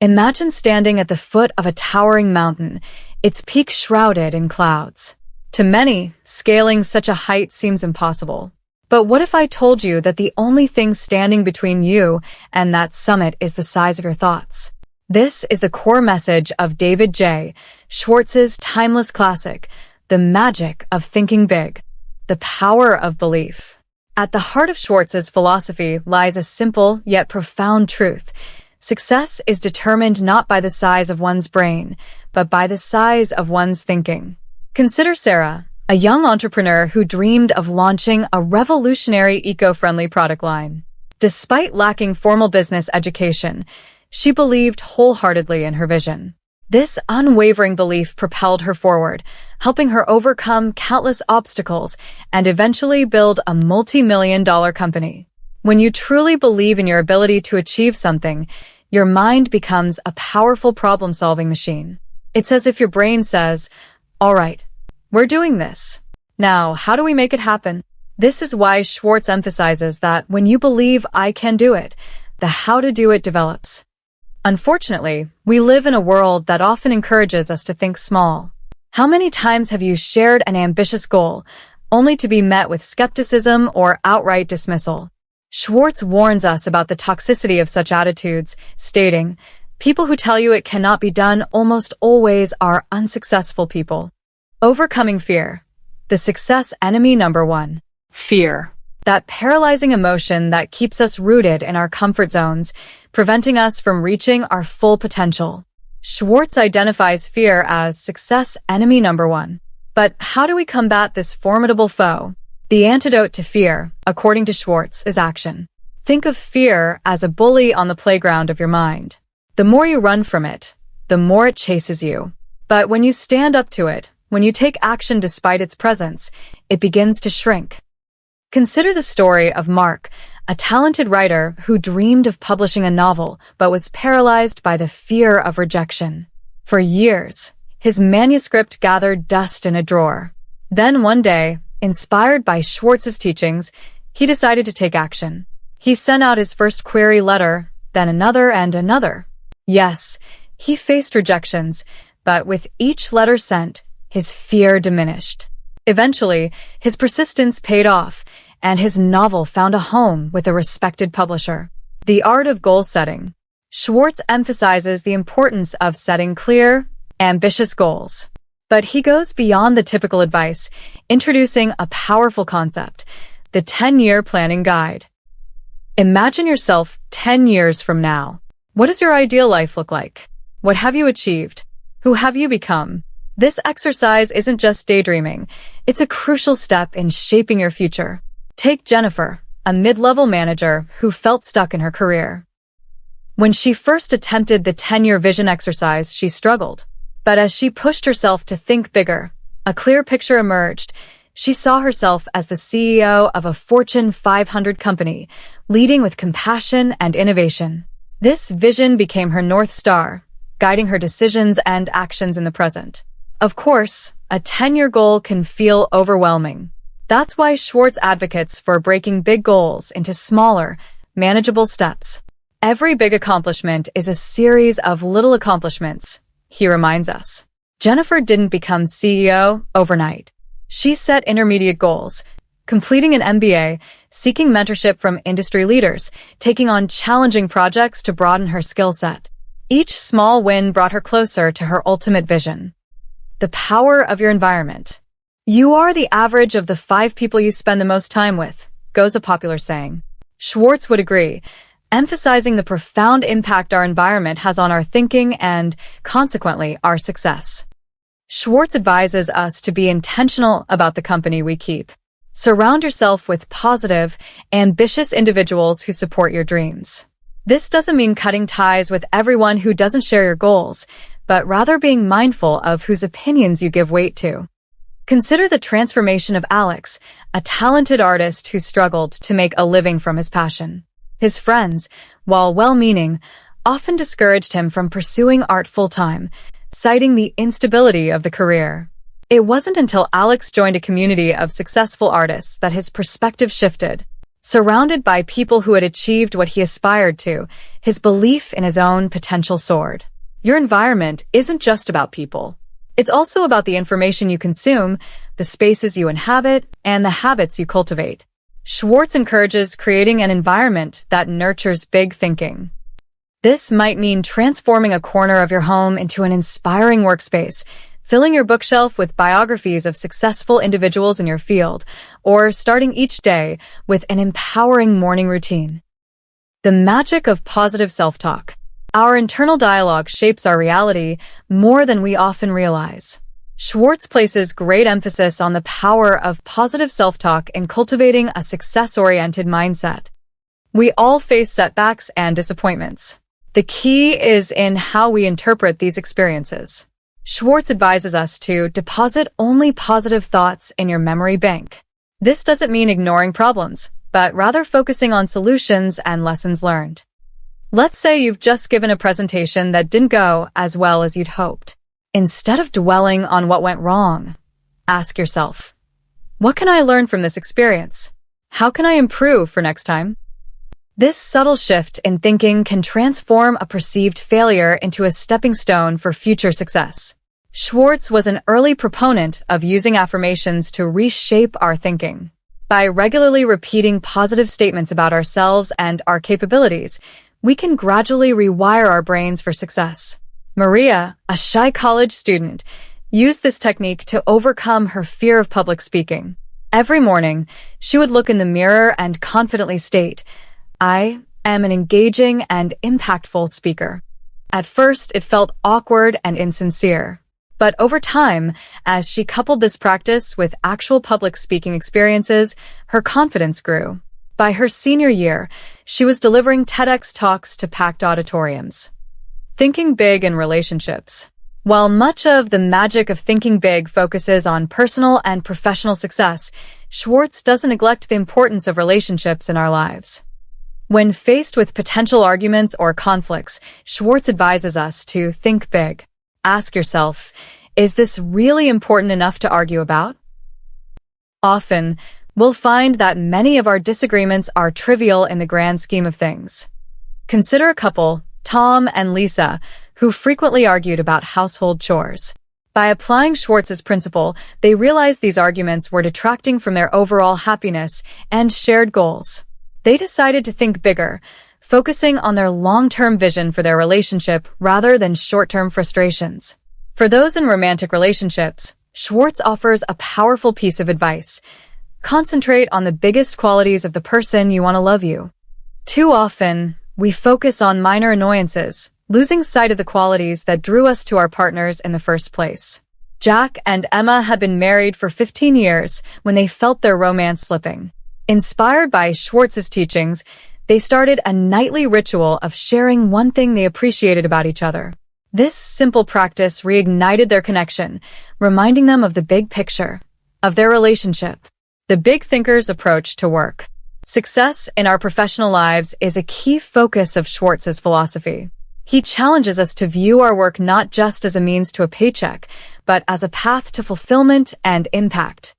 Imagine standing at the foot of a towering mountain, its peak shrouded in clouds. To many, scaling such a height seems impossible. But what if I told you that the only thing standing between you and that summit is the size of your thoughts? This is the core message of David J. Schwartz's timeless classic, The Magic of Thinking Big, the Power of Belief. At the heart of Schwartz's philosophy lies a simple yet profound truth. Success is determined not by the size of one's brain, but by the size of one's thinking. Consider Sarah, a young entrepreneur who dreamed of launching a revolutionary eco-friendly product line. Despite lacking formal business education, she believed wholeheartedly in her vision. This unwavering belief propelled her forward, helping her overcome countless obstacles and eventually build a multi-million-dollar company. When you truly believe in your ability to achieve something, your mind becomes a powerful problem-solving machine. It's as if your brain says, "All right, we're doing this. Now, how do we make it happen?" This is why Schwartz emphasizes that when you believe I can do it, the how to do it develops. Unfortunately, we live in a world that often encourages us to think small. How many times have you shared an ambitious goal, only to be met with skepticism or outright dismissal? Schwartz warns us about the toxicity of such attitudes, stating, "People who tell you it cannot be done almost always are unsuccessful people." Overcoming fear. The success enemy number one. Fear. That paralyzing emotion that keeps us rooted in our comfort zones, preventing us from reaching our full potential. Schwartz identifies fear as success enemy number one. But how do we combat this formidable foe? The antidote to fear, according to Schwartz, is action. Think of fear as a bully on the playground of your mind. The more you run from it, the more it chases you. But when you stand up to it, when you take action despite its presence, it begins to shrink. Consider the story of Mark, a talented writer who dreamed of publishing a novel but was paralyzed by the fear of rejection. For years, his manuscript gathered dust in a drawer. Then one day, inspired by Schwartz's teachings, he decided to take action. He sent out his first query letter, then another and another. Yes, he faced rejections, but with each letter sent, his fear diminished. Eventually, his persistence paid off, and his novel found a home with a respected publisher. The art of goal setting. Schwartz emphasizes the importance of setting clear, ambitious goals. But he goes beyond the typical advice, introducing a powerful concept, the 10-year planning guide. Imagine yourself 10 years from now. What does your ideal life look like? What have you achieved? Who have you become? This exercise isn't just daydreaming. It's a crucial step in shaping your future. Take Jennifer, a mid-level manager who felt stuck in her career. When she first attempted the 10-year vision exercise, she struggled. But as she pushed herself to think bigger, a clear picture emerged. She saw herself as the CEO of a Fortune 500 company, leading with compassion and innovation. This vision became her North Star, guiding her decisions and actions in the present. Of course, a 10-year goal can feel overwhelming. That's why Schwartz advocates for breaking big goals into smaller, manageable steps. Every big accomplishment is a series of little accomplishments, he reminds us. Jennifer didn't become CEO overnight. She set intermediate goals, completing an MBA, seeking mentorship from industry leaders, taking on challenging projects to broaden her skill set. Each small win brought her closer to her ultimate vision. The power of your environment. You are the average of the 5 people you spend the most time with, goes a popular saying. Schwartz would agree, emphasizing the profound impact our environment has on our thinking and, consequently, our success. Schwartz advises us to be intentional about the company we keep. Surround yourself with positive, ambitious individuals who support your dreams. This doesn't mean cutting ties with everyone who doesn't share your goals, but rather being mindful of whose opinions you give weight to. Consider the transformation of Alex, a talented artist who struggled to make a living from his passion. His friends, while well-meaning, often discouraged him from pursuing art full-time, citing the instability of the career. It wasn't until Alex joined a community of successful artists that his perspective shifted. Surrounded by people who had achieved what he aspired to, his belief in his own potential soared. Your environment isn't just about people. It's also about the information you consume, the spaces you inhabit, and the habits you cultivate. Schwartz encourages creating an environment that nurtures big thinking. This might mean transforming a corner of your home into an inspiring workspace, filling your bookshelf with biographies of successful individuals in your field, or starting each day with an empowering morning routine. The magic of positive self-talk. Our internal dialogue shapes our reality more than we often realize. Schwartz places great emphasis on the power of positive self-talk in cultivating a success-oriented mindset. We all face setbacks and disappointments. The key is in how we interpret these experiences. Schwartz advises us to deposit only positive thoughts in your memory bank. This doesn't mean ignoring problems, but rather focusing on solutions and lessons learned. Let's say you've just given a presentation that didn't go as well as you'd hoped. Instead of dwelling on what went wrong, ask yourself, what can I learn from this experience? How can I improve for next time? This subtle shift in thinking can transform a perceived failure into a stepping stone for future success. Schwartz was an early proponent of using affirmations to reshape our thinking. By regularly repeating positive statements about ourselves and our capabilities, we can gradually rewire our brains for success. Maria, a shy college student, used this technique to overcome her fear of public speaking. Every morning, she would look in the mirror and confidently state, "I am an engaging and impactful speaker." At first, it felt awkward and insincere. But over time, as she coupled this practice with actual public speaking experiences, her confidence grew. By her senior year, she was delivering TEDx talks to packed auditoriums. Thinking big in relationships. While much of the magic of thinking big focuses on personal and professional success, Schwartz doesn't neglect the importance of relationships in our lives. When faced with potential arguments or conflicts, Schwartz advises us to think big. Ask yourself, is this really important enough to argue about? Often, we'll find that many of our disagreements are trivial in the grand scheme of things. Consider a couple, Tom and Lisa, who frequently argued about household chores. By applying Schwartz's principle, they realized these arguments were detracting from their overall happiness and shared goals. They decided to think bigger, focusing on their long-term vision for their relationship rather than short-term frustrations. For those in romantic relationships, Schwartz offers a powerful piece of advice. Concentrate on the biggest qualities of the person you want to love you. Too often, we focus on minor annoyances, losing sight of the qualities that drew us to our partners in the first place. Jack and Emma had been married for 15 years when they felt their romance slipping. Inspired by Schwartz's teachings, they started a nightly ritual of sharing one thing they appreciated about each other. This simple practice reignited their connection, reminding them of the big picture of their relationship. The big thinker's approach to work. Success in our professional lives is a key focus of Schwartz's philosophy. He challenges us to view our work not just as a means to a paycheck, but as a path to fulfillment and impact.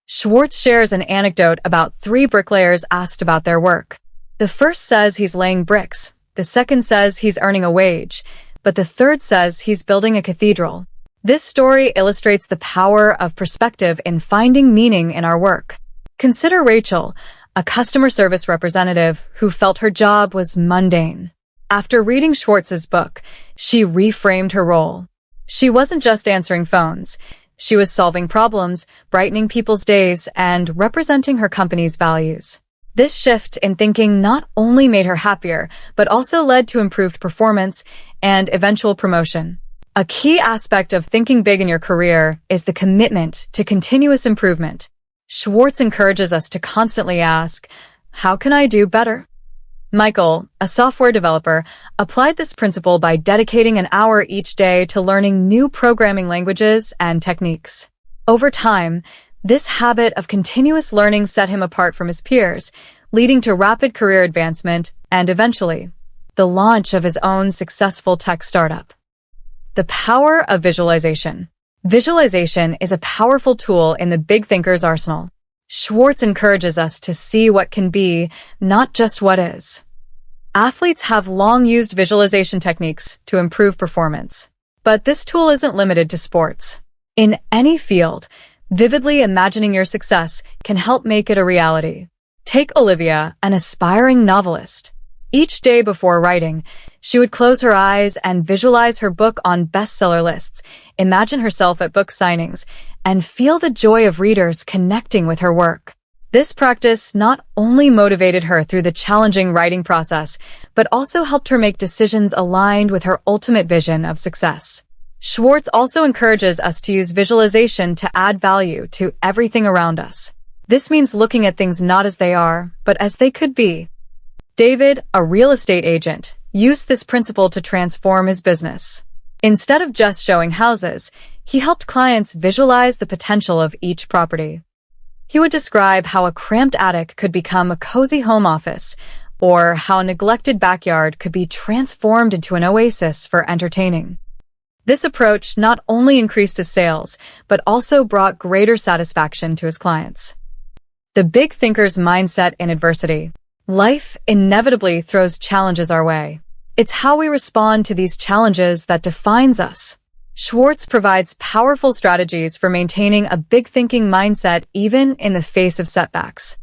Schwartz shares an anecdote about 3 bricklayers asked about their work. The first says he's laying bricks, the second says he's earning a wage, but the third says he's building a cathedral. This story illustrates the power of perspective in finding meaning in our work. Consider Rachel, a customer service representative who felt her job was mundane. After reading Schwartz's book, she reframed her role. She wasn't just answering phones. She was solving problems, brightening people's days, and representing her company's values. This shift in thinking not only made her happier, but also led to improved performance and eventual promotion. A key aspect of thinking big in your career is the commitment to continuous improvement. Schwartz encourages us to constantly ask, how can I do better? Michael, a software developer, applied this principle by dedicating an hour each day to learning new programming languages and techniques. Over time, this habit of continuous learning set him apart from his peers, leading to rapid career advancement and, eventually, the launch of his own successful tech startup. The power of visualization. Visualization is a powerful tool in the big thinker's arsenal. Schwartz encourages us to see what can be, not just what is. Athletes have long used visualization techniques to improve performance. But this tool isn't limited to sports. In any field, vividly imagining your success can help make it a reality. Take Olivia, an aspiring novelist. Each day before writing, she would close her eyes and visualize her book on bestseller lists, imagine herself at book signings, and feel the joy of readers connecting with her work. This practice not only motivated her through the challenging writing process, but also helped her make decisions aligned with her ultimate vision of success. Schwartz also encourages us to use visualization to add value to everything around us. This means looking at things not as they are, but as they could be. David, a real estate agent, used this principle to transform his business. Instead of just showing houses, he helped clients visualize the potential of each property. He would describe how a cramped attic could become a cozy home office, or how a neglected backyard could be transformed into an oasis for entertaining. This approach not only increased his sales, but also brought greater satisfaction to his clients. The big thinker's mindset in adversity. Life inevitably throws challenges our way. It's how we respond to these challenges that defines us. Schwartz provides powerful strategies for maintaining a big thinking mindset even in the face of setbacks.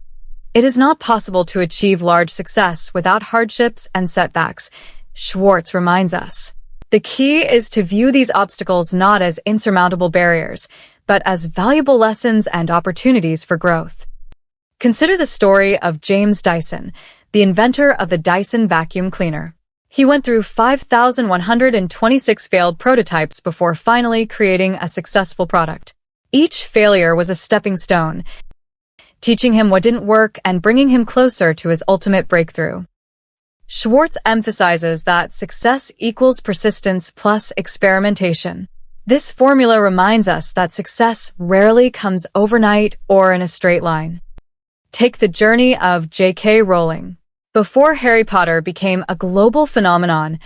It is not possible to achieve large success without hardships and setbacks, Schwartz reminds us. The key is to view these obstacles not as insurmountable barriers, but as valuable lessons and opportunities for growth. Consider the story of James Dyson, the inventor of the Dyson vacuum cleaner. He went through 5,126 failed prototypes before finally creating a successful product. Each failure was a stepping stone, teaching him what didn't work and bringing him closer to his ultimate breakthrough. Schwartz emphasizes that success equals persistence plus experimentation. This formula reminds us that success rarely comes overnight or in a straight line. Take the journey of J.K. Rowling. Before Harry Potter became a global phenomenon,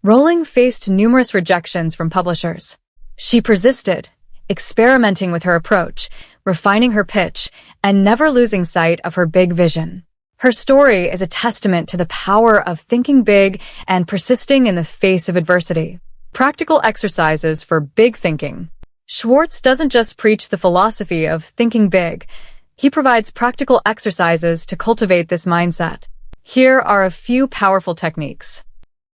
Rowling faced numerous rejections from publishers. She persisted, experimenting with her approach, refining her pitch, and never losing sight of her big vision. Her story is a testament to the power of thinking big and persisting in the face of adversity. Practical exercises for big thinking. Schwartz doesn't just preach the philosophy of thinking big. He provides practical exercises to cultivate this mindset. Here are a few powerful techniques.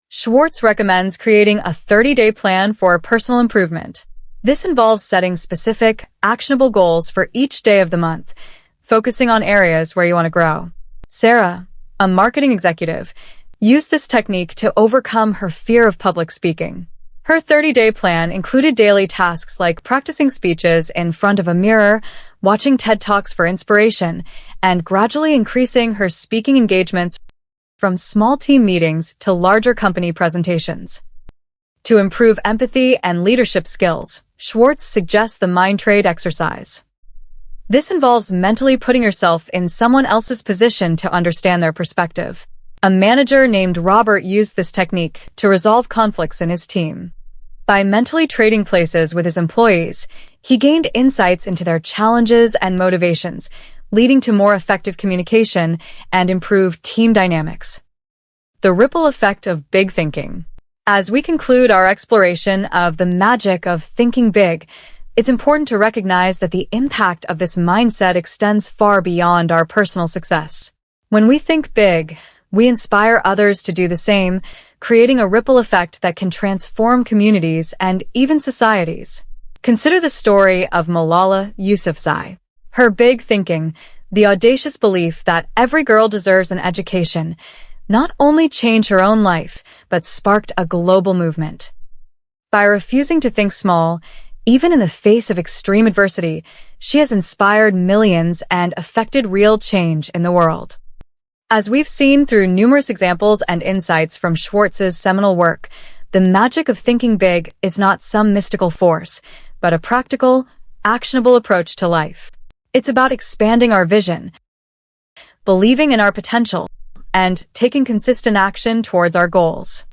Schwartz recommends creating a 30-day plan for personal improvement. This involves setting specific, actionable goals for each day of the month, focusing on areas where you want to grow. Sarah, a marketing executive, used this technique to overcome her fear of public speaking. Her 30-day plan included daily tasks like practicing speeches in front of a mirror, watching TED Talks for inspiration, and gradually increasing her speaking engagements from small team meetings to larger company presentations. To improve empathy and leadership skills, Schwartz suggests the mind trade exercise. This involves mentally putting yourself in someone else's position to understand their perspective. A manager named Robert used this technique to resolve conflicts in his team. By mentally trading places with his employees, he gained insights into their challenges and motivations, leading to more effective communication and improved team dynamics. The ripple effect of big thinking. As we conclude our exploration of the magic of thinking big, it's important to recognize that the impact of this mindset extends far beyond our personal success. When we think big, we inspire others to do the same, creating a ripple effect that can transform communities and even societies. Consider the story of Malala Yousafzai. Her big thinking, the audacious belief that every girl deserves an education, not only changed her own life, but sparked a global movement. By refusing to think small, even in the face of extreme adversity, she has inspired millions and affected real change in the world. As we've seen through numerous examples and insights from Schwartz's seminal work, the magic of thinking big is not some mystical force, but a practical, actionable approach to life. It's about expanding our vision, believing in our potential, and taking consistent action towards our goals.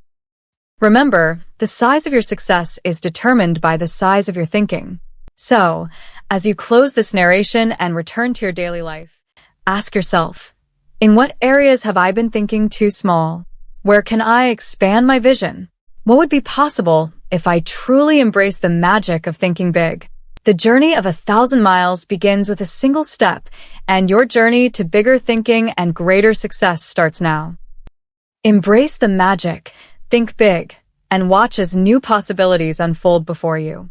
Remember, the size of your success is determined by the size of your thinking. So, as you close this narration and return to your daily life, ask yourself, in what areas have I been thinking too small? Where can I expand my vision? What would be possible if I truly embrace the magic of thinking big? The journey of 1,000 miles begins with a single step, and your journey to bigger thinking and greater success starts now. Embrace the magic, think big, and watch as new possibilities unfold before you.